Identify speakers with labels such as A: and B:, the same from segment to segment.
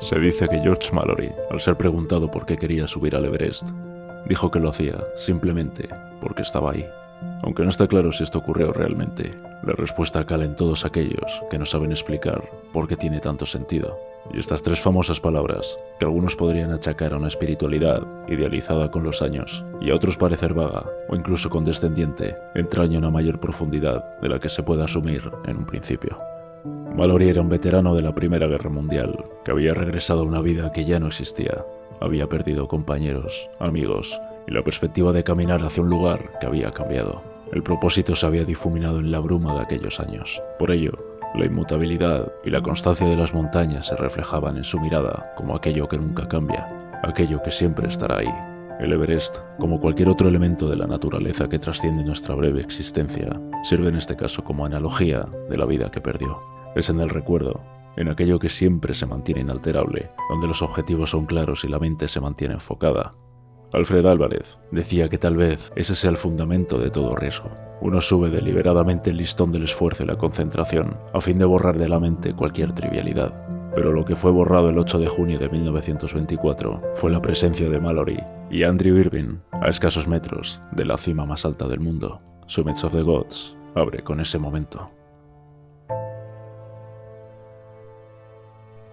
A: Se dice que George Mallory, al ser preguntado por qué quería subir al Everest, dijo que lo hacía simplemente porque estaba ahí. Aunque no está claro si esto ocurrió realmente, la respuesta cala en todos aquellos que no saben explicar por qué tiene tanto sentido. Y estas tres famosas palabras, que algunos podrían achacar a una espiritualidad idealizada con los años, y a otros parecer vaga o incluso condescendiente, entrañan una mayor profundidad de la que se puede asumir en un principio. Mallory era un veterano de la Primera Guerra Mundial, que había regresado a una vida que ya no existía. Había perdido compañeros, amigos, y la perspectiva de caminar hacia un lugar que había cambiado. El propósito se había difuminado en la bruma de aquellos años. Por ello, la inmutabilidad y la constancia de las montañas se reflejaban en su mirada como aquello que nunca cambia, aquello que siempre estará ahí. El Everest, como cualquier otro elemento de la naturaleza que trasciende nuestra breve existencia, sirve en este caso como analogía de la vida que perdió. Es en el recuerdo, en aquello que siempre se mantiene inalterable, donde los objetivos son claros y la mente se mantiene enfocada. Alfred Álvarez decía que tal vez ese sea el fundamento de todo riesgo. Uno sube deliberadamente el listón del esfuerzo y la concentración a fin de borrar de la mente cualquier trivialidad. Pero lo que fue borrado el 8 de junio de 1924 fue la presencia de Mallory y Andrew Irvine a escasos metros de la cima más alta del mundo. Summits of the Gods abre con ese momento.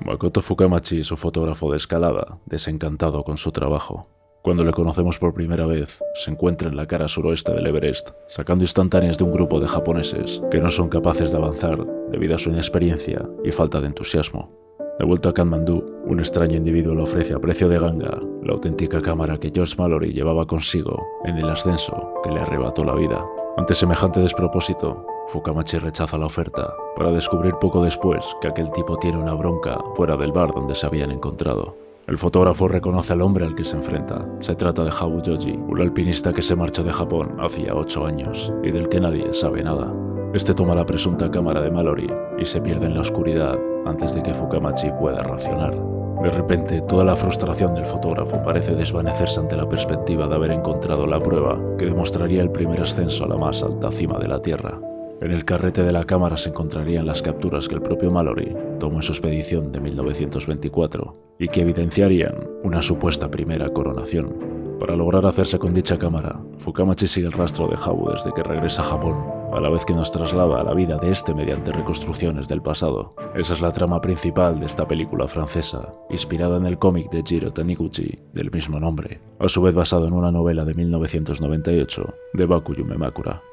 A: Makoto Fukamachi es un fotógrafo de escalada, desencantado con su trabajo. Cuando le conocemos por primera vez, se encuentra en la cara suroeste del Everest, sacando instantáneas de un grupo de japoneses que no son capaces de avanzar debido a su inexperiencia y falta de entusiasmo. De vuelta a Katmandú, un extraño individuo le ofrece a precio de ganga la auténtica cámara que George Mallory llevaba consigo en el ascenso que le arrebató la vida. Ante semejante despropósito, Fukamachi rechaza la oferta, para descubrir poco después que aquel tipo tiene una bronca fuera del bar donde se habían encontrado. El fotógrafo reconoce al hombre al que se enfrenta. Se trata de Habu Yoji, un alpinista que se marchó de Japón hacía 8 años y del que nadie sabe nada. Este toma la presunta cámara de Mallory y se pierde en la oscuridad antes de que Fukamachi pueda reaccionar. De repente, toda la frustración del fotógrafo parece desvanecerse ante la perspectiva de haber encontrado la prueba que demostraría el primer ascenso a la más alta cima de la Tierra. En el carrete de la cámara se encontrarían las capturas que el propio Mallory tomó en su expedición de 1924 y que evidenciarían una supuesta primera coronación. Para lograr hacerse con dicha cámara, Fukamachi sigue el rastro de Habu desde que regresa a Japón, a la vez que nos traslada a la vida de este mediante reconstrucciones del pasado. Esa es la trama principal de esta película francesa, inspirada en el cómic de Jiro Taniguchi del mismo nombre, a su vez basado en una novela de 1998 de Baku Yumemakura.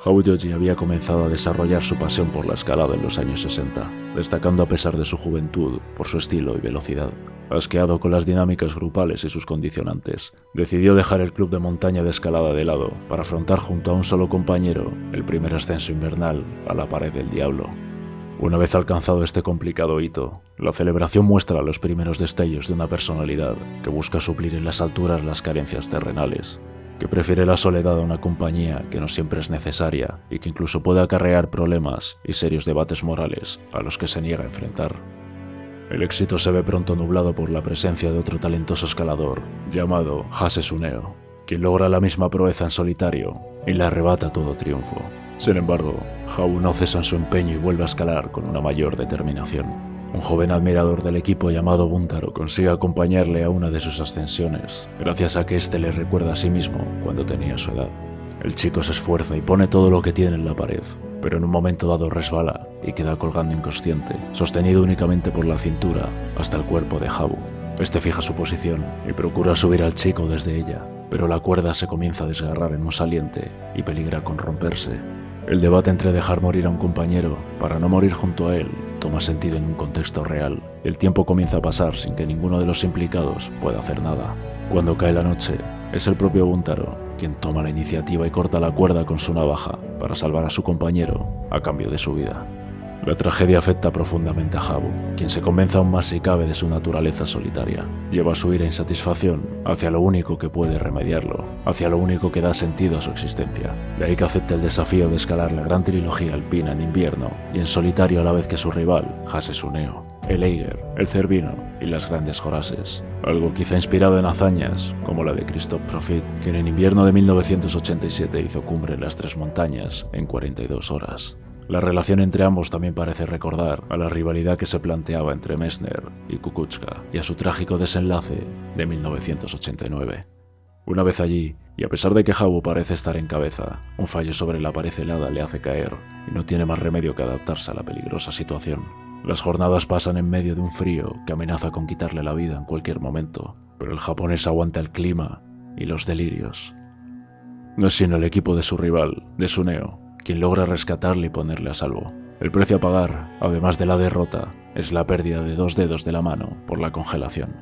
A: Habu Yoji había comenzado a desarrollar su pasión por la escalada en los años 60, destacando a pesar de su juventud por su estilo y velocidad. Asqueado con las dinámicas grupales y sus condicionantes, decidió dejar el club de montaña de escalada de lado para afrontar junto a un solo compañero el primer ascenso invernal a la pared del diablo. Una vez alcanzado este complicado hito, la celebración muestra los primeros destellos de una personalidad que busca suplir en las alturas las carencias terrenales, que prefiere la soledad a una compañía que no siempre es necesaria y que incluso puede acarrear problemas y serios debates morales a los que se niega a enfrentar. El éxito se ve pronto nublado por la presencia de otro talentoso escalador llamado Hase Tsuneo, quien logra la misma proeza en solitario y le arrebata todo triunfo. Sin embargo, Habu no cesa en su empeño y vuelve a escalar con una mayor determinación. Un joven admirador del equipo llamado Buntaro consigue acompañarle a una de sus ascensiones, gracias a que éste le recuerda a sí mismo cuando tenía su edad. El chico se esfuerza y pone todo lo que tiene en la pared, pero en un momento dado resbala y queda colgando inconsciente, sostenido únicamente por la cintura hasta el cuerpo de Habu. Este fija su posición y procura subir al chico desde ella, pero la cuerda se comienza a desgarrar en un saliente y peligra con romperse. El debate entre dejar morir a un compañero para no morir junto a él toma sentido en un contexto real. El tiempo comienza a pasar sin que ninguno de los implicados pueda hacer nada. Cuando cae la noche, es el propio Buntaro quien toma la iniciativa y corta la cuerda con su navaja para salvar a su compañero a cambio de su vida. La tragedia afecta profundamente a Habu, quien se convence aún más si cabe de su naturaleza solitaria. Lleva su ira e insatisfacción hacia lo único que puede remediarlo, hacia lo único que da sentido a su existencia. De ahí que acepte el desafío de escalar la gran trilogía alpina en invierno y en solitario a la vez que su rival, Hase Tsuneo, el Eiger, el Cervino y las grandes Horaces. Algo quizá inspirado en hazañas como la de Christophe Profit, quien en invierno de 1987 hizo cumbre en las Tres Montañas en 42 horas. La relación entre ambos también parece recordar a la rivalidad que se planteaba entre Messner y Kukuczka y a su trágico desenlace de 1989. Una vez allí, y a pesar de que Habu parece estar en cabeza, un fallo sobre la pared helada le hace caer y no tiene más remedio que adaptarse a la peligrosa situación. Las jornadas pasan en medio de un frío que amenaza con quitarle la vida en cualquier momento, pero el japonés aguanta el clima y los delirios. No es sino el equipo de su rival, de Tsuneo, quien logra rescatarle y ponerle a salvo. El precio a pagar, además de la derrota, es la pérdida de 2 dedos de la mano por la congelación.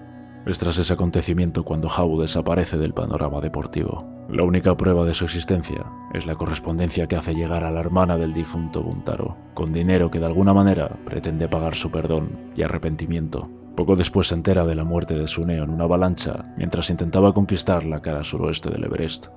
A: Es tras ese acontecimiento cuando Habu desaparece del panorama deportivo. La única prueba de su existencia es la correspondencia que hace llegar a la hermana del difunto Buntaro, con dinero que de alguna manera pretende pagar su perdón y arrepentimiento. Poco después se entera de la muerte de Tsuneo en una avalancha mientras intentaba conquistar la cara suroeste del Everest.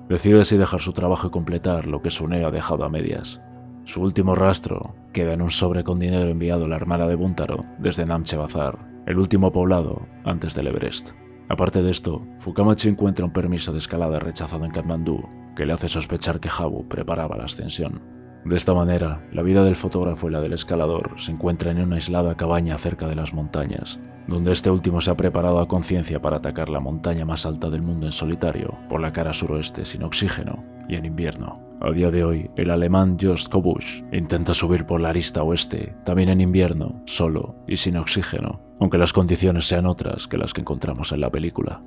A: Decide así dejar su trabajo y completar lo que Tsuneo ha dejado a medias. Su último rastro queda en un sobre con dinero enviado a la hermana de Buntaro desde Namche Bazar, el último poblado antes del Everest. Aparte de esto, Fukamachi encuentra un permiso de escalada rechazado en Katmandú que le hace sospechar que Habu preparaba la ascensión. De esta manera, la vida del fotógrafo y la del escalador se encuentran en una aislada cabaña cerca de las montañas, donde este último se ha preparado a conciencia para atacar la montaña más alta del mundo en solitario, por la cara suroeste sin oxígeno y en invierno. A día de hoy, el alemán Jost Kobusch intenta subir por la arista oeste, también en invierno, solo y sin oxígeno, aunque las condiciones sean otras que las que encontramos en la película.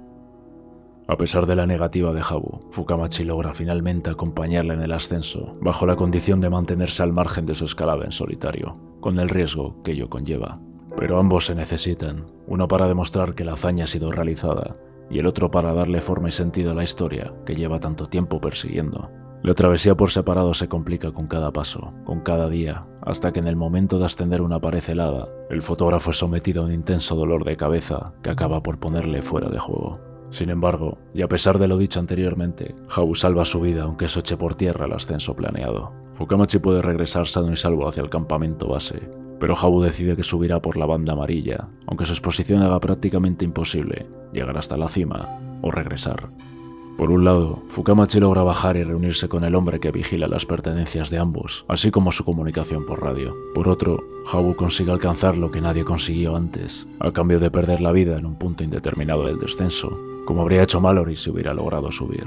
A: A pesar de la negativa de Habu, Fukamachi logra finalmente acompañarla en el ascenso, bajo la condición de mantenerse al margen de su escalada en solitario, con el riesgo que ello conlleva. Pero ambos se necesitan, uno para demostrar que la hazaña ha sido realizada, y el otro para darle forma y sentido a la historia que lleva tanto tiempo persiguiendo. La travesía por separado se complica con cada paso, con cada día, hasta que en el momento de ascender una pared helada, el fotógrafo es sometido a un intenso dolor de cabeza que acaba por ponerle fuera de juego. Sin embargo, y a pesar de lo dicho anteriormente, Habu salva su vida aunque eso eche por tierra el ascenso planeado. Fukamachi puede regresar sano y salvo hacia el campamento base, pero Habu decide que subirá por la banda amarilla, aunque su exposición haga prácticamente imposible llegar hasta la cima o regresar. Por un lado, Fukamachi logra bajar y reunirse con el hombre que vigila las pertenencias de ambos, así como su comunicación por radio. Por otro, Habu consigue alcanzar lo que nadie consiguió antes, a cambio de perder la vida en un punto indeterminado del descenso, como habría hecho Mallory si hubiera logrado subir.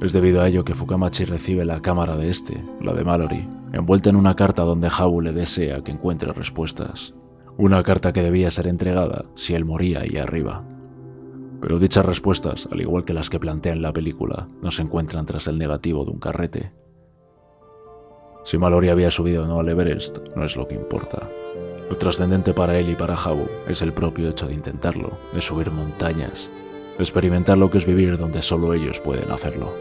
A: Es debido a ello que Fukamachi recibe la cámara de la de Mallory, envuelta en una carta donde Habu le desea que encuentre respuestas. Una carta que debía ser entregada si él moría ahí arriba. Pero dichas respuestas, al igual que las que plantea en la película, no se encuentran tras el negativo de un carrete. Si Mallory había subido o no al Everest, no es lo que importa. Lo trascendente para él y para Habu es el propio hecho de intentarlo, de subir montañas, de experimentar lo que es vivir donde solo ellos pueden hacerlo.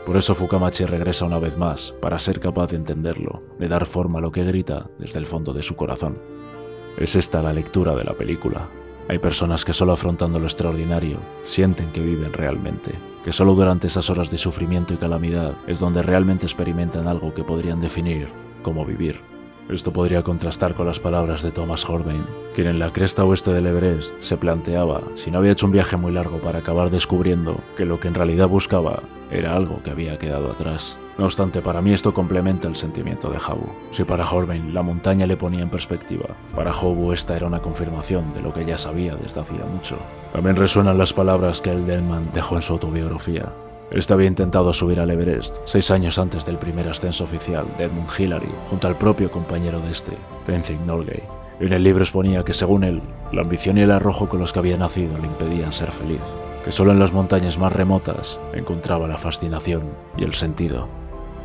A: Por eso Fukamachi regresa una vez más, para ser capaz de entenderlo, de dar forma a lo que grita desde el fondo de su corazón. Es esta la lectura de la película. Hay personas que solo afrontando lo extraordinario sienten que viven realmente, que solo durante esas horas de sufrimiento y calamidad es donde realmente experimentan algo que podrían definir como vivir. Esto podría contrastar con las palabras de Thomas Horvath, quien en la cresta oeste del Everest se planteaba si no había hecho un viaje muy largo para acabar descubriendo que lo que en realidad buscaba era algo que había quedado atrás. No obstante, para mí esto complementa el sentimiento de Habu. Si para Horvath la montaña le ponía en perspectiva, para Habu esta era una confirmación de lo que ya sabía desde hacía mucho. También resuenan las palabras que Delman dejó en su autobiografía. Este había intentado subir al Everest 6 años antes del primer ascenso oficial de Edmund Hillary, junto al propio compañero de Tenzing Norgay. En el libro exponía que, según él, la ambición y el arrojo con los que había nacido le impedían ser feliz, que solo en las montañas más remotas encontraba la fascinación y el sentido.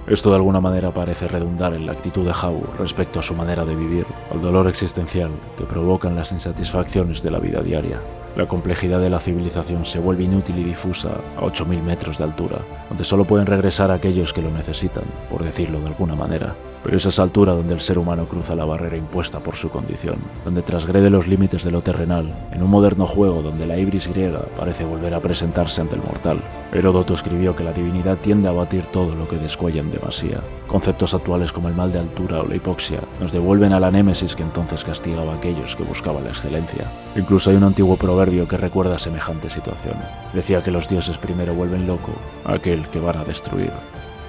A: Esto de alguna manera parece redundar en la actitud de Habu respecto a su manera de vivir, al dolor existencial que provocan las insatisfacciones de la vida diaria. La complejidad de la civilización se vuelve inútil y difusa a 8000 metros de altura, donde solo pueden regresar aquellos que lo necesitan, por decirlo de alguna manera. Pero es a esa altura donde el ser humano cruza la barrera impuesta por su condición, donde transgrede los límites de lo terrenal, en un moderno juego donde la ibris griega parece volver a presentarse ante el mortal. Heródoto escribió que la divinidad tiende a abatir todo lo que descuella en demasía. Conceptos actuales como el mal de altura o la hipoxia nos devuelven a la némesis que entonces castigaba a aquellos que buscaban la excelencia. Incluso hay un antiguo proverbio que recuerda semejante situación. Decía que los dioses primero vuelven loco a aquel que van a destruir.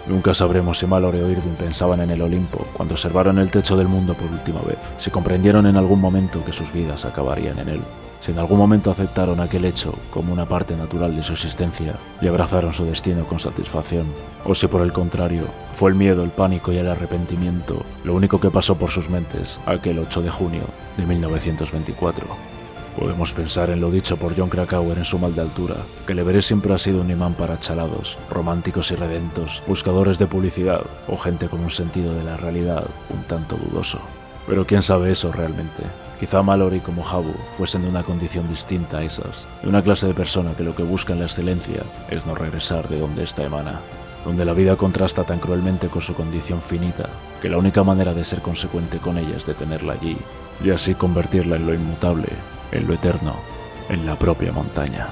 A: Nunca sabremos si Mallory o Irving pensaban en el Olimpo cuando observaron el techo del mundo por última vez, si comprendieron en algún momento que sus vidas acabarían en él, si en algún momento aceptaron aquel hecho como una parte natural de su existencia y abrazaron su destino con satisfacción, o si por el contrario, fue el miedo, el pánico y el arrepentimiento lo único que pasó por sus mentes aquel 8 de junio de 1924. Podemos pensar en lo dicho por Jon Krakauer en Su mal de altura, que el Everest siempre ha sido un imán para chalados, románticos y redentos, buscadores de publicidad o gente con un sentido de la realidad un tanto dudoso. Pero quién sabe eso realmente. Quizá Mallory como Habu fuesen de una condición distinta a esas, de una clase de persona que lo que busca en la excelencia es no regresar de donde ésta emana, donde la vida contrasta tan cruelmente con su condición finita que la única manera de ser consecuente con ella es detenerla allí y así convertirla en lo inmutable, en lo eterno, en la propia montaña.